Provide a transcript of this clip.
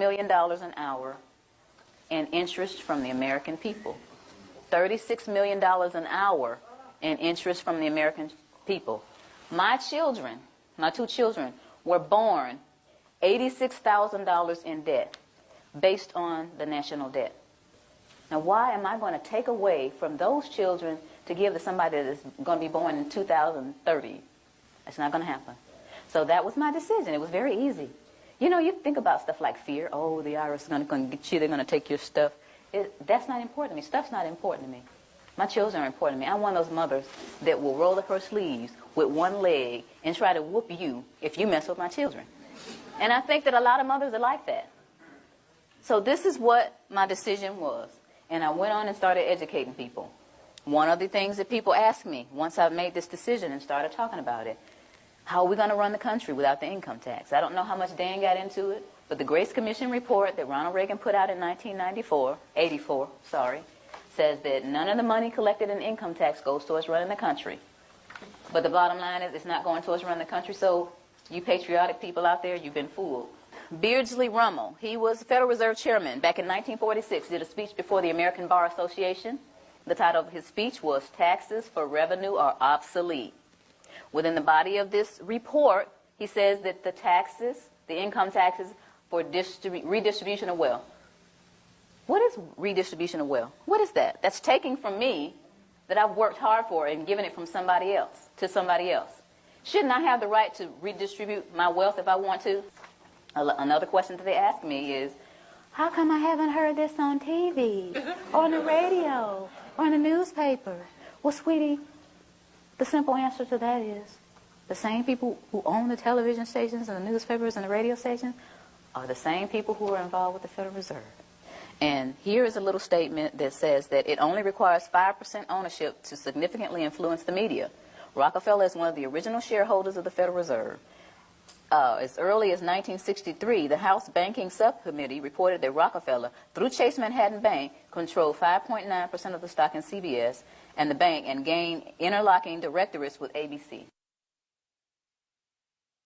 million an hour in interest from the American people. $36 million an hour in interest from the American people. My children, my two children, were born $86,000 in debt based on the national debt. Now, why am I going to take away from those children to give to somebody that is going to be born in 2030? That's not going to happen. So that was my decision. It was very easy. You know, you think about stuff like fear. Oh, the IRS is going to get you. They're going to take your stuff. That's not important to me. Stuff's not important to me. My children are important to me. I'm one of those mothers that will roll up her sleeves with one leg and try to whoop you if you mess with my children. And I think that a lot of mothers are like that. So this is what my decision was. And I went on and started educating people. One of the things that people asked me once I made this decision and started talking about it, how are we going to run the country without the income tax? I don't know how much Dan got into it, but the Grace Commission report that Ronald Reagan put out in 1984, says that none of the money collected in income tax goes towards running the country. But the bottom line is it's not going towards running the country, so you patriotic people out there, you've been fooled. Beardsley Rummel, he was Federal Reserve Chairman back in 1946, did a speech before the American Bar Association. The title of his speech was Taxes for Revenue Are Obsolete. Within the body of this report, he says that the taxes, the income taxes for redistribution of wealth. What is redistribution of wealth? What is that? That's taking from me that I've worked hard for and giving it from somebody else to somebody else. Shouldn't I have the right to redistribute my wealth if I want to? Another question that they ask me is, how come I haven't heard this on TV or on the radio or in the newspaper? Well, sweetie, the simple answer to that is the same people who own the television stations and the newspapers and the radio stations are the same people who are involved with the Federal Reserve. And here is a little statement that says that it only requires 5% ownership to significantly influence the media. Rockefeller is one of the original shareholders of the Federal Reserve. As early as 1963, the House Banking Subcommittee reported that Rockefeller, through Chase Manhattan Bank, controlled 5.9% of the stock in CBS and the bank and gained interlocking directorates with ABC.